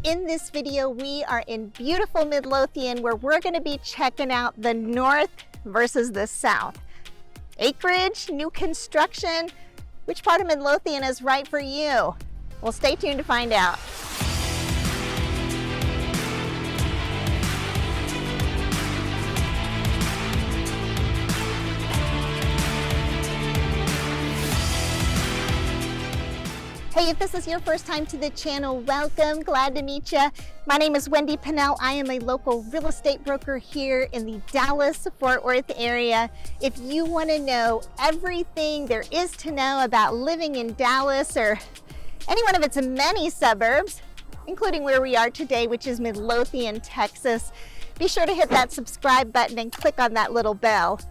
In this video, we are in beautiful Midlothian where we're going to be checking out the north versus the south. Acreage, new construction, which part of Midlothian is right for you? Well, stay tuned to find out. Hey, if this is your first time to the channel, welcome, glad to meet you. My name is Wendy Pinnell. I am a local real estate broker here in the Dallas-Fort Worth area. If you want to know everything there is to know about living in Dallas or any one of its many suburbs, including where we are today, which is Midlothian, Texas, be sure to hit that subscribe button and click on that little bell.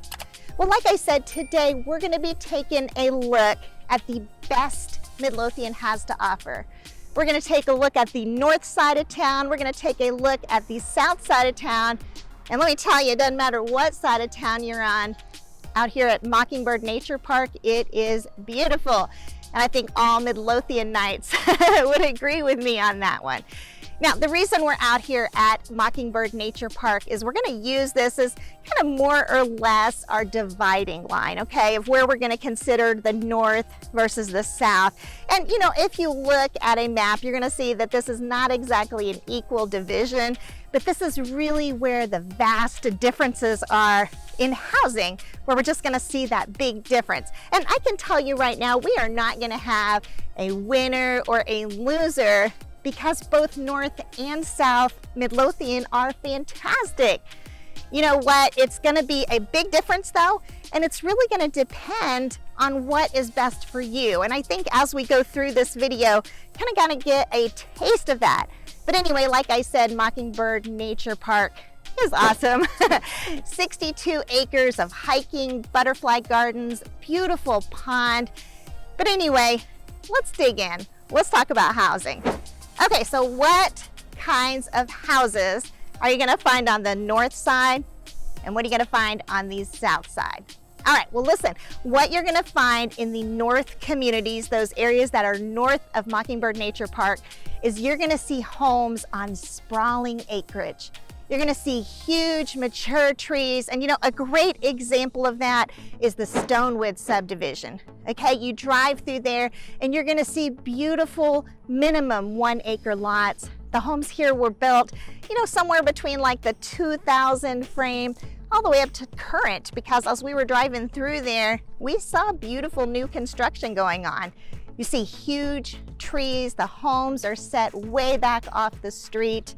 Well, like I said, today we're going to be taking a look at the best Midlothian has to offer. We're going to take a look at the north side of town. We're going to take a look at the south side of town. And let me tell you, it doesn't matter what side of town you're on. Out here at Mockingbird Nature Park, it is beautiful. And I think all Midlothianites would agree with me on that one. Now, the reason we're out here at Mockingbird Nature Park is we're going to use this as kind of more or less our dividing line, okay, of where we're going to consider the north versus the south. And, you know, if you look at a map, you're going to see that this is not exactly an equal division, but this is really where the vast differences are in housing, where we're just going to see that big difference. And I can tell you right now, we are not going to have a winner or a loser, because both north and south Midlothian are fantastic. You know what? It's going to be a big difference though, and it's really going to depend on what is best for you. And I think as we go through this video, kind of going to get a taste of that. But anyway, like I said, Mockingbird Nature Park is awesome. 62 acres of hiking, butterfly gardens, beautiful pond. But anyway, let's dig in. Let's talk about housing. Okay, so what kinds of houses are you gonna find on the north side, and what are you gonna find on the south side? All right, well listen, what you're gonna find in the north communities, those areas that are north of Mockingbird Nature Park, is you're gonna see homes on sprawling acreage. You're gonna see huge mature trees, and you know, a great example of that is the Stonewood Subdivision. Okay, you drive through there and you're gonna see beautiful minimum 1 acre lots. The homes here were built, you know, somewhere between like the 2000 frame all the way up to current, because as we were driving through there, we saw beautiful new construction going on. You see huge trees, the homes are set way back off the street.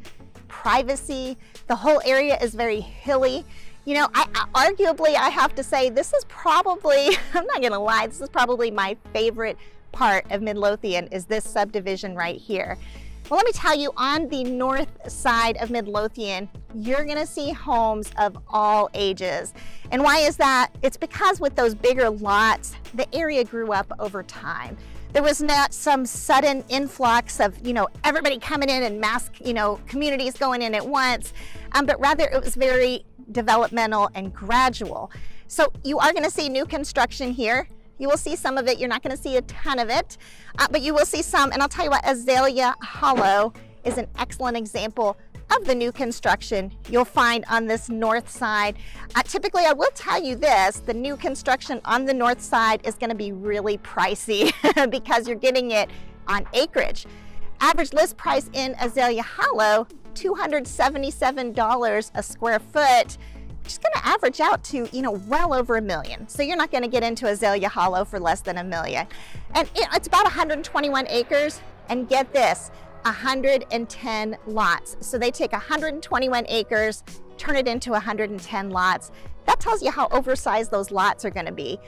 Privacy, the whole area is very hilly. You know, arguably I have to say this is probably, I'm not gonna lie, this is probably my favorite part of Midlothian, is this subdivision right here. Well, let me tell you, on the north side of Midlothian, you're gonna see homes of all ages. And why is that? It's because with those bigger lots, the area grew up over time. There was not some sudden influx of, you know, everybody coming in and mass, you know, communities going in at once, but rather it was very developmental and gradual. So you are going to see new construction here. You will see some of it. You're not going to see a ton of it, but you will see some. And I'll tell you what, Azalea Hollow is an excellent example of the new construction you'll find on this north side. Typically, I will tell you this, the new construction on the north side is going to be really pricey because you're getting it on acreage. Average list price in Azalea Hollow, $277 a square foot, which is going to average out to, you know, well over $1 million. So you're not going to get into Azalea Hollow for less than $1 million. And you know, it's about 121 acres, and get this, 110 lots. So they take 121 acres, turn it into 110 lots. That tells you how oversized those lots are going to be.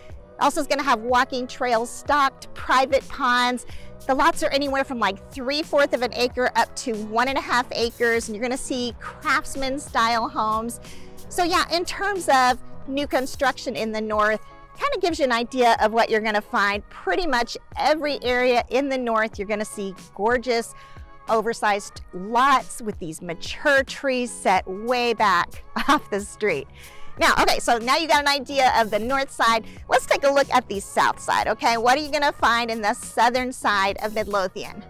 Also is going to have walking trails, stocked private ponds. The lots are anywhere from like 3/4 of an acre up to 1.5 acres, and you're going to see craftsman style homes. So yeah, in terms of new construction in the north, kind of gives you an idea of what you're going to find. Pretty much every area in the north, you're going to see gorgeous oversized lots with these mature trees set way back off the street. Now, okay, so now you got an idea of the north side. Let's take a look at the south side, okay? What are you gonna find in the southern side of Midlothian?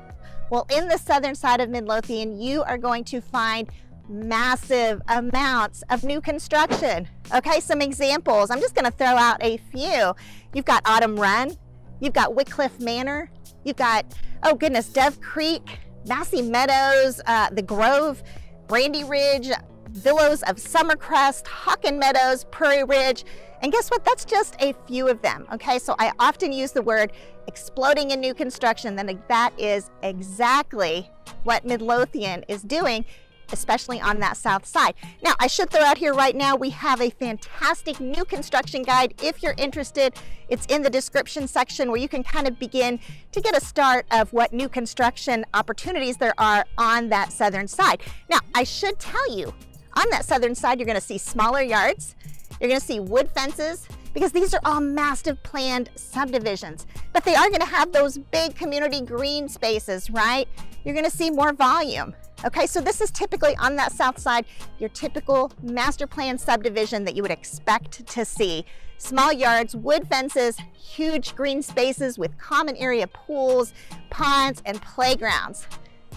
Well, in the southern side of Midlothian, you are going to find massive amounts of new construction. Okay, some examples. I'm just going to throw out a few. You've got Autumn Run, you've got Wickliffe Manor, you've got, oh goodness, Dove Creek, Massey Meadows, The Grove, Brandy Ridge, Villas of Summercrest, Hawken Meadows, Prairie Ridge, and guess what? That's just a few of them, okay? So I often use the word exploding in new construction, then that is exactly what Midlothian is doing, especially on that south side. Now, I should throw out here right now, we have a fantastic new construction guide. If you're interested, it's in the description section where you can kind of begin to get a start of what new construction opportunities there are on that southern side. Now, I should tell you, on that southern side, you're gonna see smaller yards, you're gonna see wood fences, because these are all massive planned subdivisions, but they are gonna have those big community green spaces, right? You're gonna see more volume. Okay, so this is typically on that south side, your typical master plan subdivision that you would expect to see. Small yards, wood fences, huge green spaces with common area pools, ponds, and playgrounds.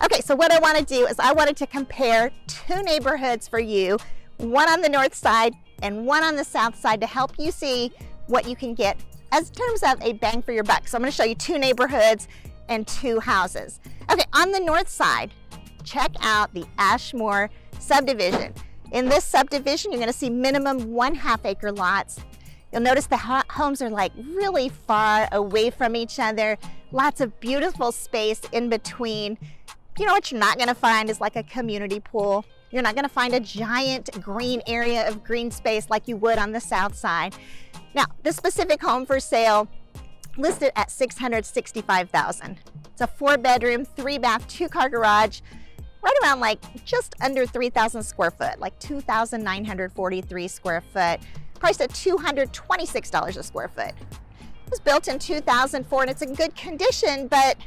Okay, so what I want to do is I wanted to compare two neighborhoods for you, one on the north side and one on the south side, to help you see what you can get as terms of a bang for your buck. So I'm going to show you two neighborhoods and two houses. Okay, on the north side, check out the Ashemore Subdivision. In this subdivision, you're going to see minimum 1/2 acre lots. You'll notice the homes are like really far away from each other, lots of beautiful space in between. You know what you're not going to find is like a community pool. You're not going to find a giant green area of green space like you would on the south side. Now, this specific home for sale listed at $665,000. It's a 4-bedroom, 3-bath, 2-car garage, right around like just under 3,000 square foot, like 2,943 square foot, priced at $226 a square foot. It was built in 2004 and it's in good condition, but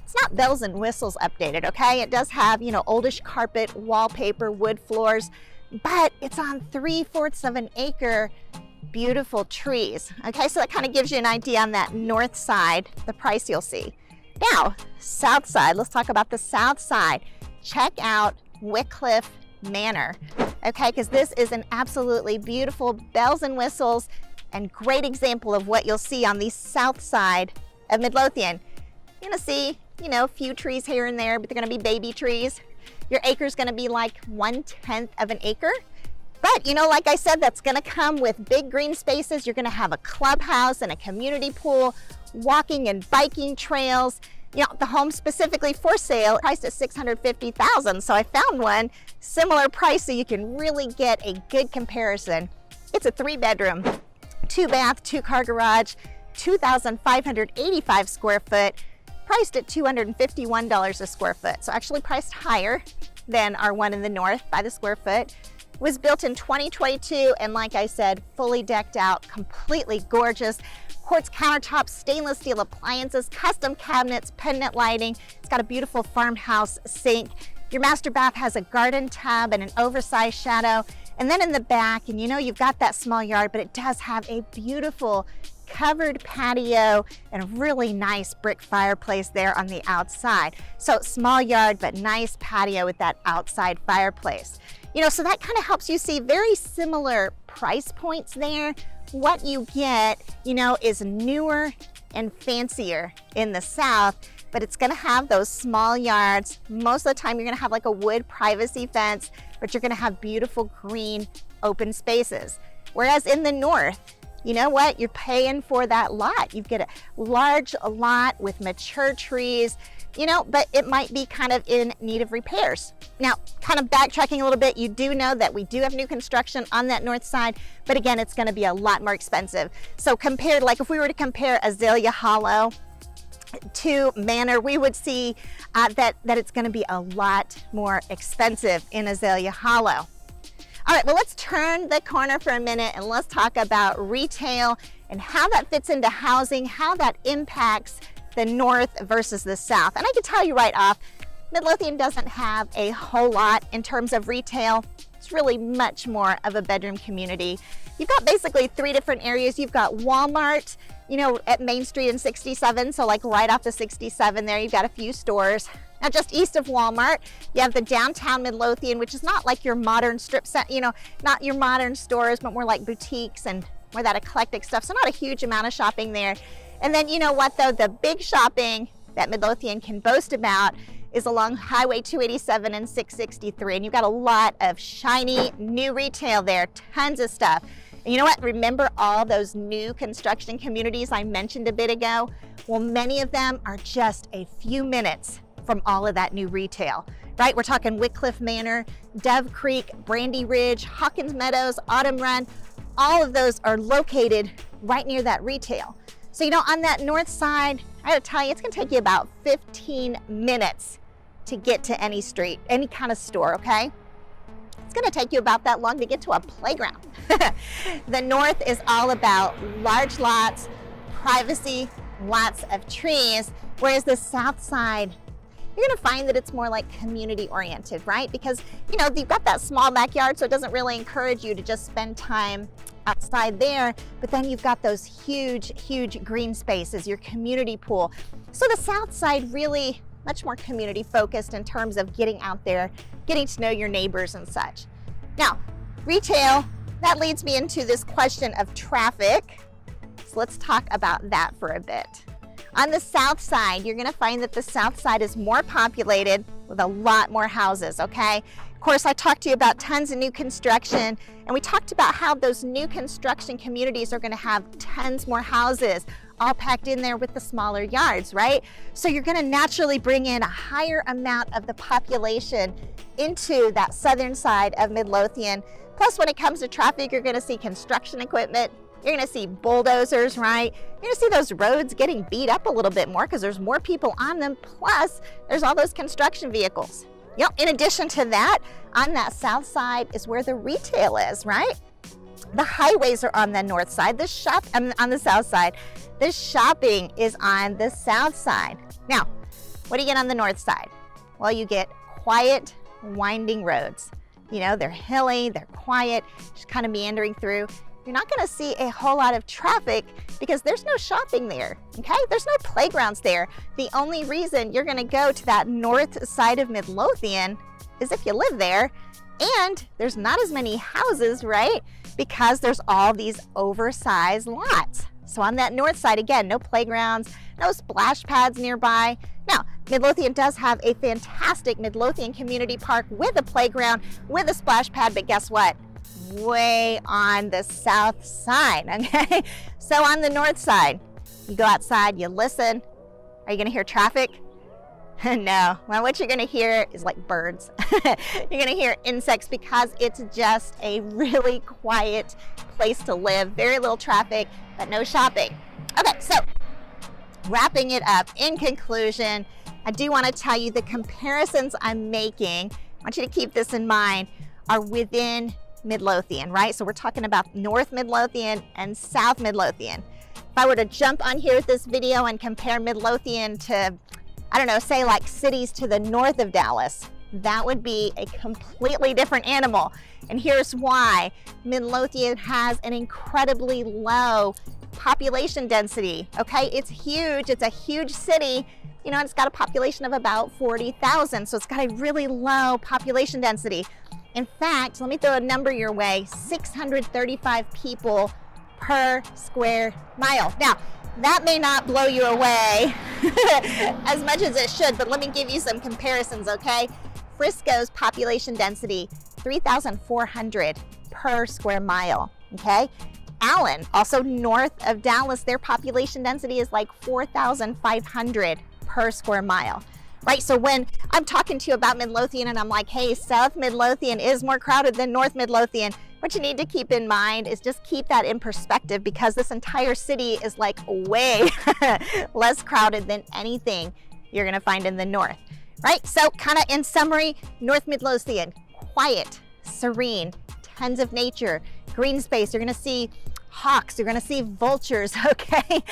it's not bells and whistles updated, okay? It does have, you know, oldish carpet, wallpaper, wood floors, but it's on 3/4 of an acre, beautiful trees, okay? So that kind of gives you an idea on that north side, the price you'll see. Now, south side, let's talk about the south side. Check out Wickliffe Manor, okay? Because this is an absolutely beautiful bells and whistles and great example of what you'll see on the south side of Midlothian. You're gonna see, you know, a few trees here and there, but they're gonna be baby trees. Your acre's gonna be like 1/10 of an acre. But, you know, like I said, that's gonna come with big green spaces. You're gonna have a clubhouse and a community pool, walking and biking trails. You know, the home specifically for sale, priced at $650,000. So I found one similar price so you can really get a good comparison. It's a 3-bedroom, 2-bath, 2-car garage, 2,585 square foot, priced at $251 a square foot. So actually priced higher than our one in the north by the square foot. Was built in 2022 and like I said, fully decked out, completely gorgeous. Quartz countertops, stainless steel appliances, custom cabinets, pendant lighting. It's got a beautiful farmhouse sink. Your master bath has a garden tub and an oversized shadow. And then in the back, and you know you've got that small yard, but it does have a beautiful covered patio and a really nice brick fireplace there on the outside. So small yard, but nice patio with that outside fireplace. You know, so that kind of helps you see very similar price points there. What you get, you know, is newer and fancier in the south, but it's gonna have those small yards. Most of the time you're gonna have like a wood privacy fence, but you're gonna have beautiful green open spaces. Whereas in the north, you know what? You're paying for that lot. You get a large lot with mature trees, you know, but it might be kind of in need of repairs. Now, kind of backtracking a little bit, you do know that we do have new construction on that north side, but again, it's gonna be a lot more expensive. So compared, like if we were to compare Azalea Hollow to Manor, we would see that it's gonna be a lot more expensive in Azalea Hollow. All right, well, let's turn the corner for a minute and let's talk about retail and how that fits into housing, how that impacts the north versus the south. And I can tell you right off, Midlothian doesn't have a whole lot in terms of retail. It's really much more of a bedroom community. You've got basically 3 different areas. You've got Walmart, you know, at Main Street and 67, so like right off the 67 there, you've got a few stores. Now, just east of Walmart, you have the downtown Midlothian, which is not like your modern strip set, you know, not your modern stores, but more like boutiques and more that eclectic stuff. So not a huge amount of shopping there. And then you know what though, the big shopping that Midlothian can boast about is along Highway 287 and 663. And you've got a lot of shiny new retail there, tons of stuff. And you know what? Remember all those new construction communities I mentioned a bit ago? Well, many of them are just a few minutes from all of that new retail, right? We're talking Wickliffe Manor, Dove Creek, Brandy Ridge, Hawkins Meadows, Autumn Run. All of those are located right near that retail. So, you know, on that north side, I gotta tell you, it's gonna take you about 15 minutes to get to any street, any kind of store, okay? It's gonna take you about that long to get to a playground. The north is all about large lots, privacy, lots of trees, whereas the south side, you're gonna find that it's more like community oriented, right? Because, you know, you've got that small backyard, so it doesn't really encourage you to just spend time outside there, but then you've got those huge, huge green spaces, your community pool. So the south side really much more community focused in terms of getting out there, getting to know your neighbors and such. Now, retail, that leads me into this question of traffic. So let's talk about that for a bit. On the south side, you're gonna find that the south side is more populated with a lot more houses, okay? Of course, I talked to you about tons of new construction, and we talked about how those new construction communities are gonna have tons more houses, all packed in there with the smaller yards, right? So you're gonna naturally bring in a higher amount of the population into that southern side of Midlothian. Plus, when it comes to traffic, you're gonna see construction equipment, you're gonna see bulldozers, right? You're gonna see those roads getting beat up a little bit more because there's more people on them. Plus, there's all those construction vehicles. You know, in addition to that, on that south side is where the retail is, right? The highways are on the north side, on the south side. The shopping is on the south side. Now, what do you get on the north side? Well, you get quiet, winding roads. You know, they're hilly, they're quiet, just kind of meandering through. You're not gonna see a whole lot of traffic because there's no shopping there, okay? There's no playgrounds there. The only reason you're gonna go to that north side of Midlothian is if you live there, and there's not as many houses, right? Because there's all these oversized lots. So on that north side, again, no playgrounds, no splash pads nearby. Now, Midlothian does have a fantastic Midlothian Community Park with a playground, with a splash pad, but guess what? Way on the south side, okay? So on the north side, you go outside, you listen. Are you gonna hear traffic? No. Well, what you're gonna hear is like birds. You're gonna hear insects because it's just a really quiet place to live. Very little traffic, but no shopping. Okay, so wrapping it up, in conclusion, I do want to tell you the comparisons I'm making, I want you to keep this in mind, are within Midlothian, right? So we're talking about North Midlothian and South Midlothian. If I were to jump on here with this video and compare Midlothian to, I don't know, say like cities to the north of Dallas, that would be a completely different animal. And here's why. Midlothian has an incredibly low population density, okay? It's huge, it's a huge city, you know, and it's got a population of about 40,000, so it's got a really low population density. In fact, let me throw a number your way, 635 people per square mile. Now, that may not blow you away as much as it should, but let me give you some comparisons, okay? Frisco's population density, 3,400 per square mile, okay? Allen, also north of Dallas, their population density is like 4,500 per square mile. Right, so when I'm talking to you about Midlothian and I'm like, hey, South Midlothian is more crowded than North Midlothian, what you need to keep in mind is just keep that in perspective because this entire city is like way less crowded than anything you're gonna find in the north, right? So kind of in summary, North Midlothian, quiet, serene, tons of nature, green space, you're gonna see hawks, you're gonna see vultures, okay?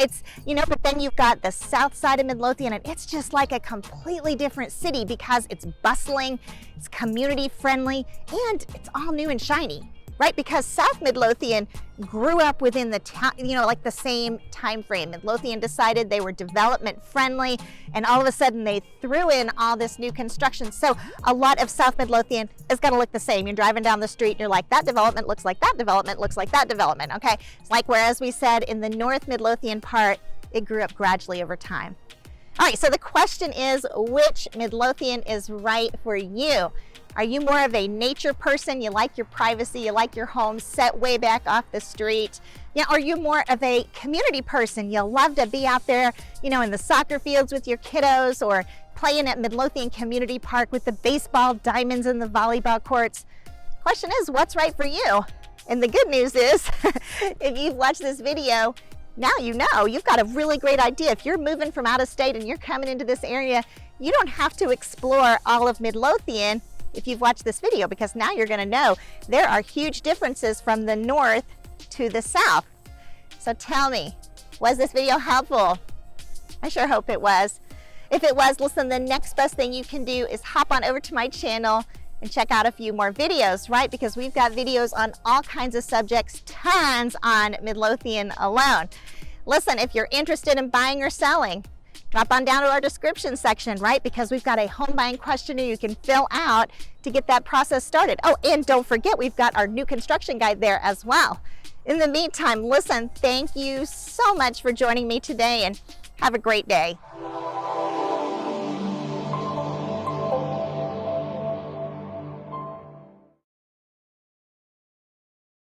It's, you know, but then you've got the south side of Midlothian and it's just like a completely different city because it's bustling, it's community friendly, and it's all new and shiny. right? Because South Midlothian grew up within the town, like the same time frame. Midlothian decided they were development friendly, and all of a sudden they threw in all this new construction. So a lot of South Midlothian is going to look the same. You're driving down the street and you're like, that development looks like that development looks like that development, okay? It's like whereas we said in the North Midlothian part, it grew up gradually over time. All right, so the question is, which Midlothian is right for you? Are you more of a nature person? You like your privacy, you like your home set way back off the street? Yeah, are you more of a community person? You love to be out there, in the soccer fields with your kiddos, or playing at Midlothian Community Park with the baseball diamonds and the volleyball courts? Question is, what's right for you? And the good news is, if you've watched this video, now you've got a really great idea. If you're moving from out of state and you're coming into this area, you don't have to explore all of Midlothian if you've watched this video, because now you're going to know there are huge differences from the north to the south. So tell me, was this video helpful? I sure hope it was. If it was, listen, the next best thing you can do is hop on over to my channel and check out a few more videos, right? Because we've got videos on all kinds of subjects, tons on Midlothian alone. Listen, if you're interested in buying or selling, drop on down to our description section, right? Because we've got a home buying questionnaire you can fill out to get that process started. Oh, and don't forget, we've got our new construction guide there as well. In the meantime, listen, thank you so much for joining me today, and have a great day.